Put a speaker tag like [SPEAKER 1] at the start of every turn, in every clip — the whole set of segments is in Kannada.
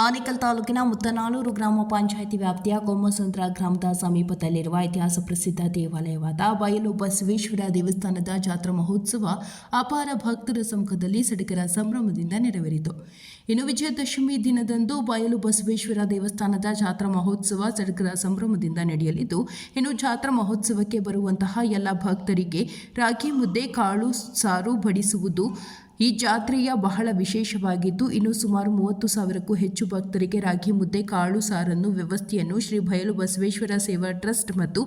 [SPEAKER 1] ಆನೇಕಲ್ ತಾಲೂಕಿನ ಮುತ್ತನಾಳೂರು ಗ್ರಾಮ ಪಂಚಾಯಿತಿ ವ್ಯಾಪ್ತಿಯ ಕೊಮ್ಮಸಂದ್ರ ಗ್ರಾಮದ ಸಮೀಪದಲ್ಲಿರುವ ಇತಿಹಾಸ ಪ್ರಸಿದ್ಧ ದೇವಾಲಯವಾದ ಬಯಲು ಬಸವೇಶ್ವರ ದೇವಸ್ಥಾನದ ಜಾತ್ರಾ ಮಹೋತ್ಸವ ಅಪಾರ ಭಕ್ತರ ಸಮ್ಮುಖದಲ್ಲಿ ಸಡಗರ ಸಂಭ್ರಮದಿಂದ ನೆರವೇರಿತು. ಇನ್ನು ವಿಜಯದಶಮಿ ದಿನದಂದು ಬಯಲು ಬಸವೇಶ್ವರ ದೇವಸ್ಥಾನದ ಜಾತ್ರಾ ಮಹೋತ್ಸವ ಸಡಗರ ಸಂಭ್ರಮದಿಂದ ನಡೆಯಲಿದ್ದು, ಇನ್ನು ಜಾತ್ರಾ ಮಹೋತ್ಸವಕ್ಕೆ ಬರುವಂತಹ ಎಲ್ಲ ಭಕ್ತರಿಗೆ ರಾಗಿ ಮುದ್ದೆ, ಕಾಳು ಸಾರು ಬಡಿಸುವುದು ಈ ಜಾತ್ರೆಯ ಬಹಳ ವಿಶೇಷವಾಗಿದ್ದು, ಇನ್ನು ಸುಮಾರು 30,000ಕ್ಕೂ ಹೆಚ್ಚು ಭಕ್ತರಿಗೆ ರಾಗಿ ಮುದ್ದೆ, ಕಾಳು ಸಾರನ್ನು ವ್ಯವಸ್ಥೆಯನ್ನು ಶ್ರೀ ಬಯಲು ಬಸವೇಶ್ವರ ಸೇವಾ ಟ್ರಸ್ಟ್ ಮತ್ತು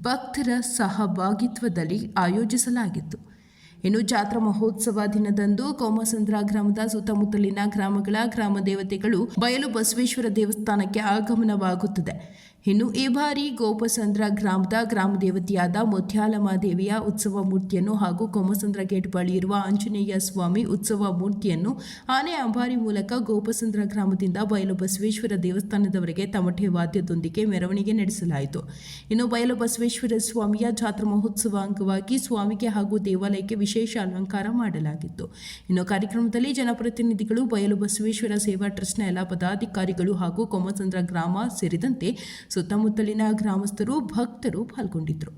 [SPEAKER 1] ಭಕ್ತರ ಸಹಭಾಗಿತ್ವದಲ್ಲಿ ಆಯೋಜಿಸಲಾಗಿತ್ತು. ಇನ್ನು ಜಾತ್ರಾ ಮಹೋತ್ಸವ ದಿನದಂದು ಕೋಮಸಂದ್ರ ಗ್ರಾಮದ ಸುತ್ತಮುತ್ತಲಿನ ಗ್ರಾಮಗಳ ಗ್ರಾಮ ದೇವತೆಗಳು ಬಯಲು ಬಸವೇಶ್ವರ ದೇವಸ್ಥಾನಕ್ಕೆ ಆಗಮನವಾಗುತ್ತದೆ. ಇನ್ನು ಈ ಬಾರಿ ಗೋಪಸಂದ್ರ ಗ್ರಾಮದ ಗ್ರಾಮ ದೇವತೆಯಾದ ಮುತ್ಯಾಲಮ್ಮ ದೇವಿಯ ಉತ್ಸವ ಮೂರ್ತಿಯನ್ನು ಹಾಗೂ ಕೋಮಸಂದ್ರ ಗೇಟ್ ಬಳಿ ಇರುವ ಆಂಜನೇಯ ಸ್ವಾಮಿ ಉತ್ಸವ ಮೂರ್ತಿಯನ್ನು ಆನೆ ಅಂಬಾರಿ ಮೂಲಕ ಗೋಪಸಂದ್ರ ಗ್ರಾಮದಿಂದ ಬಯಲು ಬಸವೇಶ್ವರ ದೇವಸ್ಥಾನದವರೆಗೆ ತಮಟೆ ವಾದ್ಯದೊಂದಿಗೆ ಮೆರವಣಿಗೆ ನಡೆಸಲಾಯಿತು. ಇನ್ನು ಬಯಲು ಬಸವೇಶ್ವರ ಸ್ವಾಮಿಯ ಜಾತ್ರಾ ಮಹೋತ್ಸವ ಅಂಗವಾಗಿ ಸ್ವಾಮಿಗೆ ಹಾಗೂ ದೇವಾಲಯಕ್ಕೆ ವಿಶೇಷ ಅಲಂಕಾರ ಮಾಡಲಾಗಿತ್ತು. ಇನ್ನು ಕಾರ್ಯಕ್ರಮದಲ್ಲಿ ಜನಪ್ರತಿನಿಧಿಗಳು, ಬಯಲು ಬಸವೇಶ್ವರ ಸೇವಾ ಟ್ರಸ್ಟ್ನ ಎಲ್ಲ ಪದಾಧಿಕಾರಿಗಳು ಹಾಗೂ ಕೋಮಸಂದ್ರ ಗ್ರಾಮ ಸೇರಿದಂತೆ ಸುತ್ತಮುತ್ತಲಿನ ಗ್ರಾಮಸ್ಥರು, ಭಕ್ತರು ಪಾಲ್ಗೊಂಡಿದ್ದರು.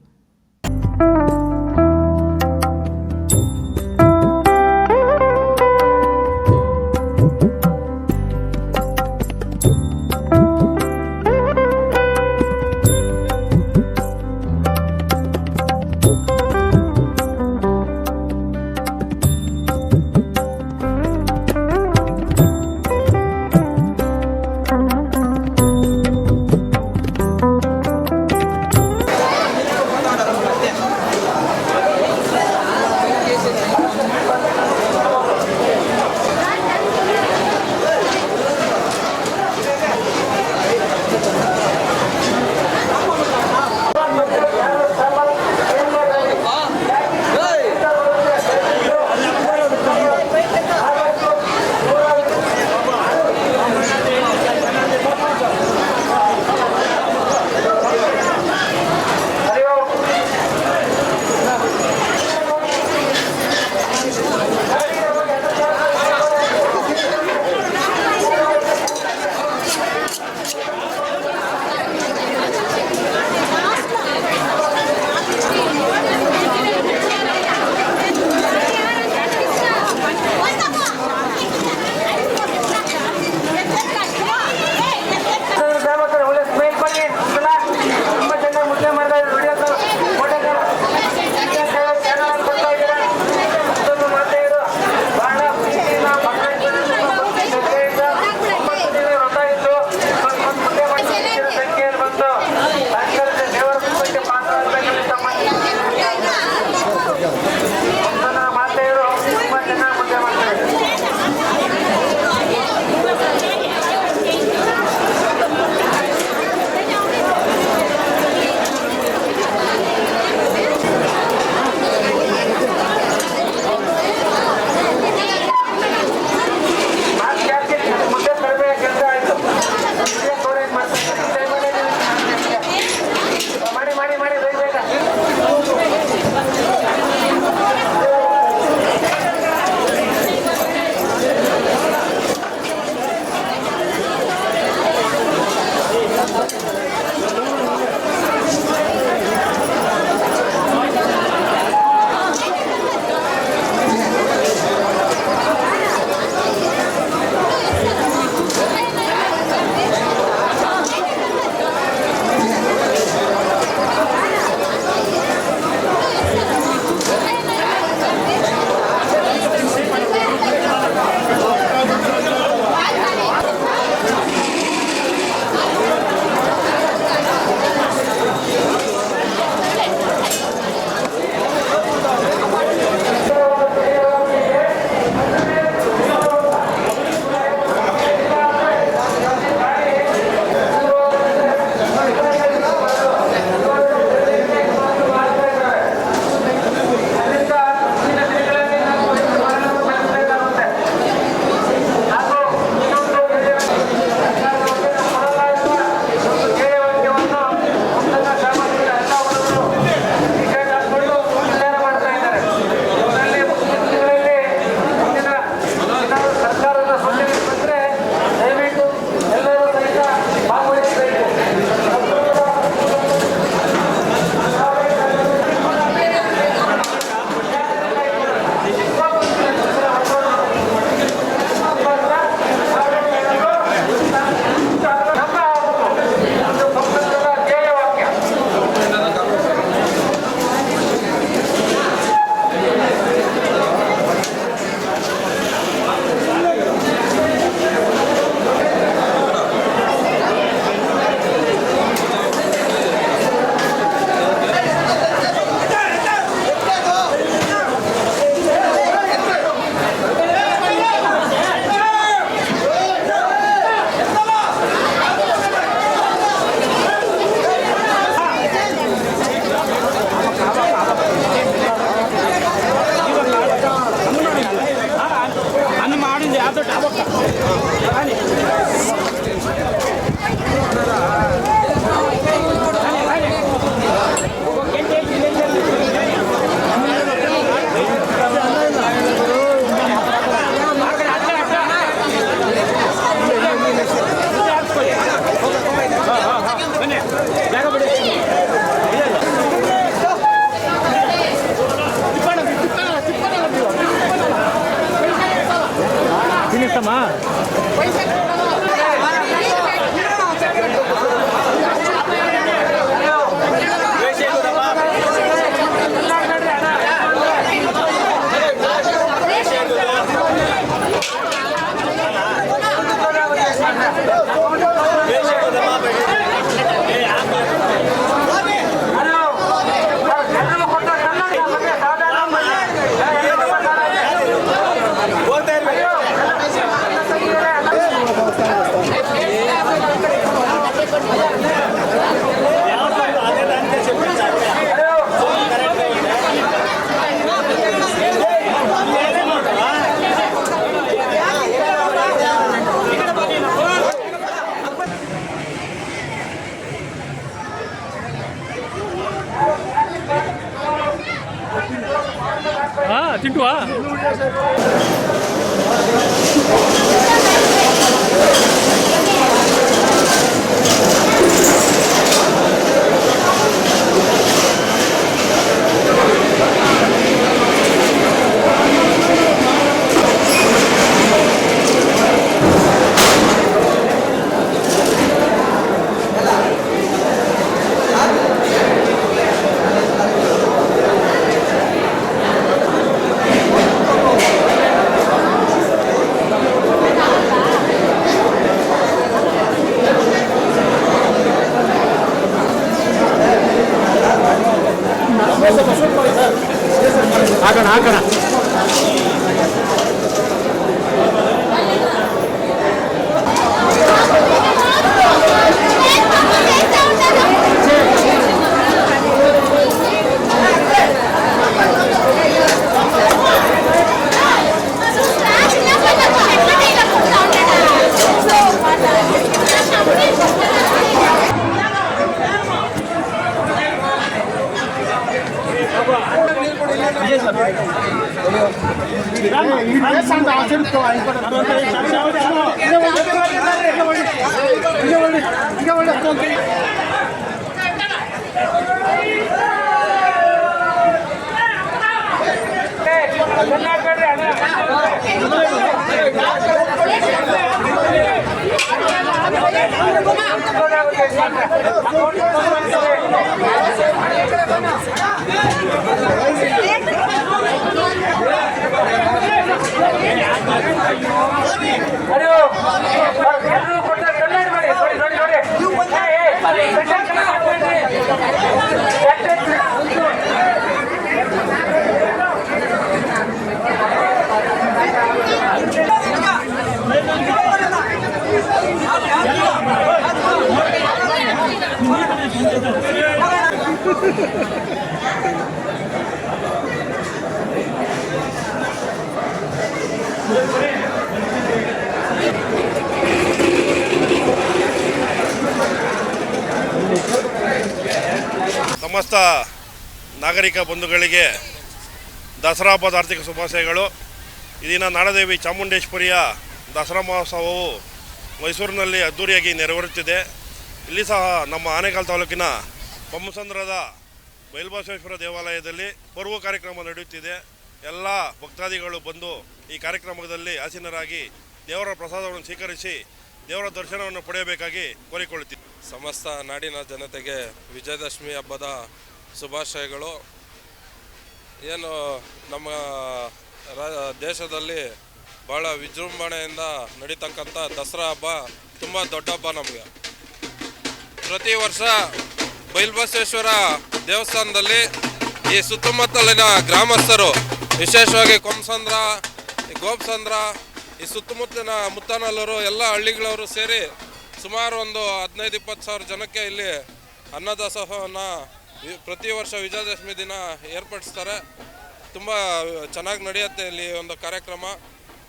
[SPEAKER 2] ಬಿಟ್ವಾ? ಹಾಕೋಣ
[SPEAKER 3] ಸಮಸ್ತ ನಾಗರಿಕ ಬಂಧುಗಳಿಗೆ ದಸರಾ ಹಬ್ಬದ ಆರ್ಥಿಕ ಶುಭಾಶಯಗಳು. ಈ ದಿನ ನಾಡದೇವಿ ಚಾಮುಂಡೇಶ್ವರಿಯ ದಸರಾ ಮಹೋತ್ಸವವು ಮೈಸೂರಿನಲ್ಲಿ ಅದ್ದೂರಿಯಾಗಿ ನೆರವೇರುತ್ತಿದೆ. ಇಲ್ಲಿ ಸಹ ನಮ್ಮ ಆನೇಕಲ್ ತಾಲೂಕಿನ ಕೊಂಬಸಂದ್ರದ ಬಯಲುಬಸವೇಶ್ವರ ದೇವಾಲಯದಲ್ಲಿ ಪೂರ್ವ ಕಾರ್ಯಕ್ರಮ ನಡೆಯುತ್ತಿದೆ. ಎಲ್ಲ ಭಕ್ತಾದಿಗಳು ಬಂದು ಈ ಕಾರ್ಯಕ್ರಮದಲ್ಲಿ ಆಸೀನರಾಗಿ ದೇವರ ಪ್ರಸಾದವನ್ನು ಸ್ವೀಕರಿಸಿ ದೇವರ ದರ್ಶನವನ್ನು ಪಡೆಯಬೇಕಾಗಿ ಕೋರಿಕೊಳ್ಳುತ್ತೀವಿ.
[SPEAKER 4] ಸಮಸ್ತ ನಾಡಿನ ಜನತೆಗೆ ವಿಜಯದಶಮಿ ಹಬ್ಬದ ಶುಭಾಶಯಗಳು. ಏನು ನಮ್ಮ ದೇಶದಲ್ಲಿ ಭಾಳ ವಿಜೃಂಭಣೆಯಿಂದ ನಡೀತಕ್ಕಂಥ ದಸರಾ ಹಬ್ಬ ತುಂಬ ದೊಡ್ಡ ಹಬ್ಬ ನಮಗೆ. ಪ್ರತಿ ವರ್ಷ ಬಯಲುಬಸವೇಶ್ವರ ದೇವಸ್ಥಾನದಲ್ಲಿ ಈ ಸುತ್ತಮುತ್ತಲಿನ ಗ್ರಾಮಸ್ಥರು, ವಿಶೇಷವಾಗಿ ಕೊಂಬಸಂದ್ರ, ಗೋಪಸಂದ್ರ, ಈ ಸುತ್ತಮುತ್ತಲಿನ ಮುತ್ತನಲ್ಲೂರು ಎಲ್ಲ ಹಳ್ಳಿಗಳವರು ಸೇರಿ ಸುಮಾರು ಒಂದು 15-20 ಸಾವಿರ ಜನಕ್ಕೆ ಇಲ್ಲಿ ಅನ್ನದಾಸೋಹವನ್ನು ಪ್ರತಿ ವರ್ಷ ವಿಜಯದಶಮಿ ದಿನ ಏರ್ಪಡಿಸ್ತಾರೆ. ತುಂಬ ಚೆನ್ನಾಗಿ ನಡೆಯುತ್ತೆ ಇಲ್ಲಿ ಒಂದು ಕಾರ್ಯಕ್ರಮ.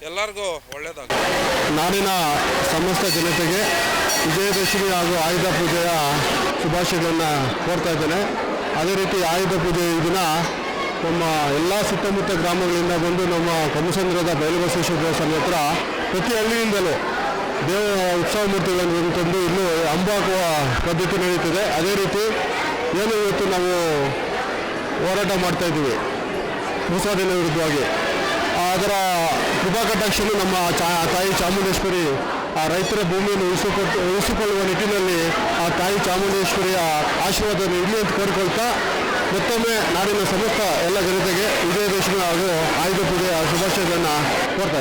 [SPEAKER 4] ಎಲ್ಲರಿಗೂ ಒಳ್ಳೆಯದಾಗುತ್ತೆ.
[SPEAKER 5] ನಾಡಿನ ಸಮಸ್ತ ಜನತೆಗೆ ವಿಜಯದಶಮಿ ಹಾಗೂ ಆಯುಧ ಪೂಜೆಯ ಶುಭಾಶಯಗಳನ್ನು ಕೋರ್ತಾ ಇದ್ದೇನೆ. ಅದೇ ರೀತಿ ಆಯುಧ ಪೂಜೆ ಈ ದಿನ ನಮ್ಮ ಎಲ್ಲ ಸುತ್ತಮುತ್ತ ಗ್ರಾಮಗಳಿಂದ ಬಂದು ನಮ್ಮ ಕೊಂಬಸಂದ್ರದ ಬಯಲುಬಸವೇಶ್ವರ ದೇವಸ್ಥಾನದ ಹತ್ರ ಪ್ರತಿ ಹಳ್ಳಿಯಿಂದಲೂ ಉತ್ಸವ ಮೂರ್ತಿಗಳನ್ನು ತಂದು ಇಲ್ಲೂ ಹಂಬ ಹಾಕುವ ಪದ್ಧತಿ ನಡೀತಿದೆ. ಅದೇ ರೀತಿ ಏನು ಇವತ್ತು ನಾವು ಹೋರಾಟ ಮಾಡ್ತಾಯಿದ್ದೀವಿ ಭೂಸ್ವಾಧೀನ ವಿರುದ್ಧವಾಗಿ, ಅದರ ಕೃಪಾ ಕಟಾಕ್ಷನು ನಮ್ಮ ತಾಯಿ ಚಾಮುಂಡೇಶ್ವರಿ ಆ ರೈತರ ಭೂಮಿಯನ್ನು ಉಳಿಸಿಕೊಳ್ಳುವ ನಿಟ್ಟಿನಲ್ಲಿ ಆ ತಾಯಿ ಚಾಮುಂಡೇಶ್ವರಿಯ ಆಶೀರ್ವಾದವನ್ನು ಇರಲಿ ಅಂತ ಕೋರಿಕೊಳ್ತಾ ಮತ್ತೊಮ್ಮೆ ನಾಡಿನ ಸಮಸ್ತ ಎಲ್ಲ ಜನತೆಗೆ ವಿಜಯದಶಮಿ ಹಾಗೂ ಆಯುಧ ಪೂಜೆಯ ಶುಭಾಶಯಗಳನ್ನು ಕೋರ್ತಾ